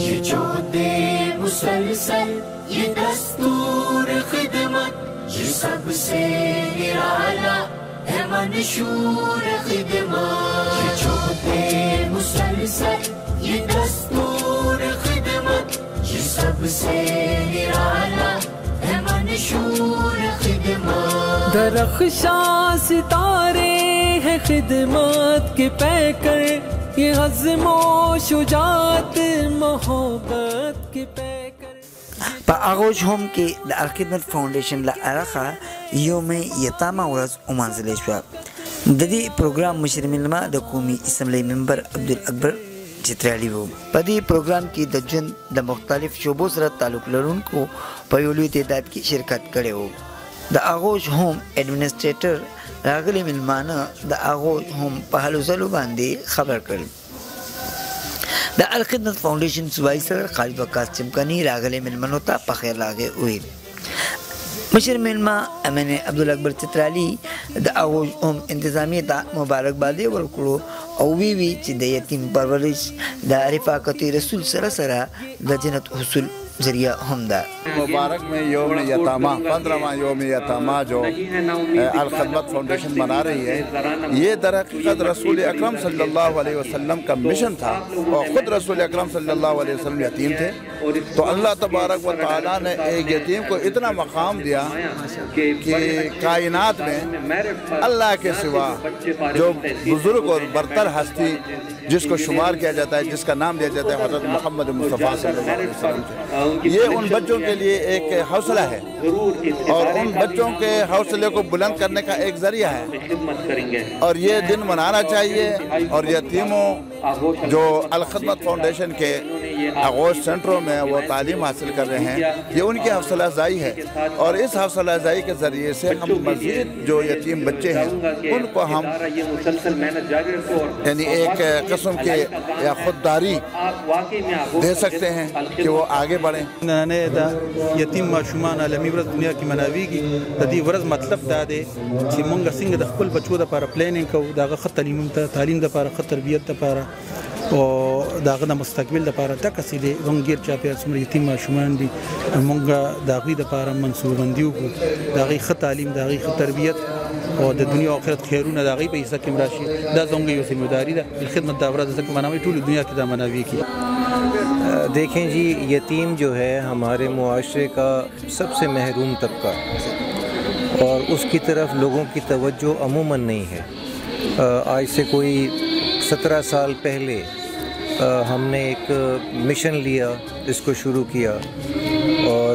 ये जो दे मुसलसल ये दस्तूर खिदमत, ये सबसे निराला है मंशूर खिदमत। ये जो दे मुसलसल ये दस्तूर खिदमत, ये सबसे निराला है मंशूर खिदमत। दरख्शां सितारे है खिदमत के पैकर, ये हज़्मो शुजात मोहब्बत के पैकर। आगोश होम के अलखिदमत फाउंडेशन ला अरखा योम यतामा वरस उमानजलेश्वर ददी प्रोग्राम मुशर मिलमा द कौमी असम्बली मेंबर अब्दुल अकबर चित्राली वो पदी प्रोग्राम की दर्जन द मुख्तलिफ शोबों से ताल्लुक लड़ून को पयोली तादाद की शिरकत करे हो। द आगोश होम एडमिनिस्ट्रेटर रागली मिलमाना द आगोश होम पहलू जलू बांधे खबर कर द अलखिदमत फाउंडेशन सुवाइसर खालिद वकास चमकनी रागले मिलमनोता पखेर लागे हुए मुशर मिलमा मैंने अब्दुल अकबर चित्राली द आगोश होम इंतजामी दा मुबारकबादी वरकुलो औवी चिद यतीम परवरिश द रिफाकती रसूल सरसरा द जन्नत हुसूल जरिया हमदा मुबारक में योम यतामा 15वां योम यतामा जो अलखिदमत फाउंडेशन मना रही है, ये दरहकीकत रसूल अकरम सल्लल्लाहु अलैहि वसल्लम का मिशन था और ख़ुद रसूल अकरम सल्लल्लाहु अलैहि वसल्लम यतीम थे। तो अल्लाह तबारक व तआला ने एक यतीम को इतना मकाम दिया कि कायनात में अल्लाह के सिवा जो बुज़ुर्ग और बरतर हस्ती जिसको शुमार किया जाता है, जिसका नाम दिया जाता है हज़रत मोहम्मद मुस्तफ़ा सल्लल्लाहु अलैहि वसल्लम, ये उन बच्चों के लिए एक हौसला है और उन बच्चों के हौसले को बुलंद करने का एक ज़रिया है और ये दिन मनाना चाहिए। और यतीमों जो अलखिदमत फाउंडेशन के आगोश सेंटरों में वो तालीम हासिल कर रहे हैं, ये उनकी हौसला अफजाई है और इस हौसला अफजाई के ज़रिए से हम मज़ीद जो यतीम बच्चे हैं उनको हम यानी एक किस्म के या खुददारी दे सकते हैं कि वो आगे बढ़ें। यतीम माशूमान आलमी वर्ष दुनिया की मनावी की तदी वर्ष मतलब दा दे कि मंगा सिंह द खपल बच्चों द पारा प्लानिंग को दा खत तालीम द पारा खत तरबियत द पारा और दागना मुस्तकबिल द पारा तक सीधे वंगीर चापे असमर यतीम माशूमान दी मंगा दागी द पारा मंसूबबंदियों को दागी खत तालीम दागी खत तरबियत और दुनिया आखिरत खैरून दागी पे हिस्सा किमराशी दा जोंगे यो जिम्मेदारी दा खिदमत दावरा तक मनावी टूल दुनिया की दा मनावी की। देखें जी, यतीम जो है हमारे मुआशरे का सबसे महरूम तबका और उसकी तरफ लोगों की तवज्जो अमूमन नहीं है। आज से कोई 17 साल पहले हमने एक मिशन लिया, इसको शुरू किया और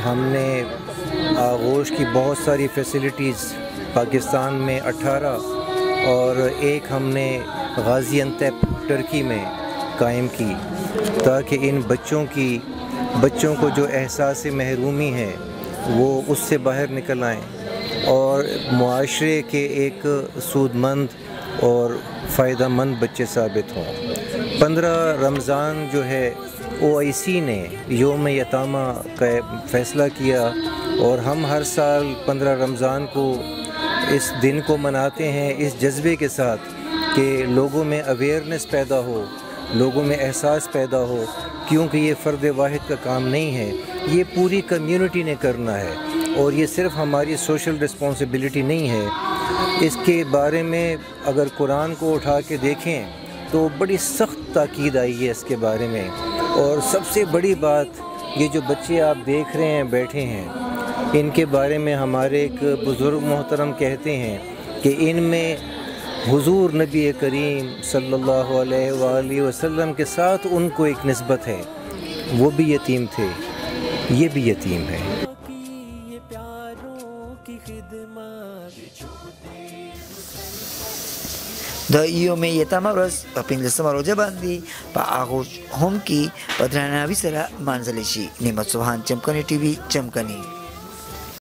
हमने आगोश की बहुत सारी फैसिलिटीज़ पाकिस्तान में 18 और एक हमने गाज़ियान्तेप टर्की में कायम की ताकि इन बच्चों को जो एहसास महरूमी है वो उससे बाहर निकल आएँ और मुआशरे के एक सूदमंद और फ़ायदेमंद बच्चे साबित हों। 15 रमज़ान जो है OIC ने योम यतामा का फ़ैसला किया और हम हर साल 15 रमज़ान को इस दिन को मनाते हैं इस जज्बे के साथ कि लोगों में अवेयरनेस पैदा हो, लोगों में एहसास पैदा हो, क्योंकि ये फ़र्द वाहिद का काम नहीं है, ये पूरी कम्युनिटी ने करना है और ये सिर्फ़ हमारी सोशल रिस्पॉन्सिबिलिटी नहीं है। इसके बारे में अगर कुरान को उठा के देखें तो बड़ी सख्त ताकीद आई है इसके बारे में। और सबसे बड़ी बात, ये जो बच्चे आप देख रहे हैं बैठे हैं, इनके बारे में हमारे एक बुज़ुर्ग मोहतरम कहते हैं कि इनमें हुजूर नबी करीम सल्लल्लाहु अलैहि वसल्लम के साथ उनको एक निस्बत है। वो भी यतीम थे, ये भी यतीम है। द योम यतामा वर्ष 15 रोजा बांधी आगोश होम की 15 सरा मानजलेशी निमत सुहान चमकनी TV चमकनी।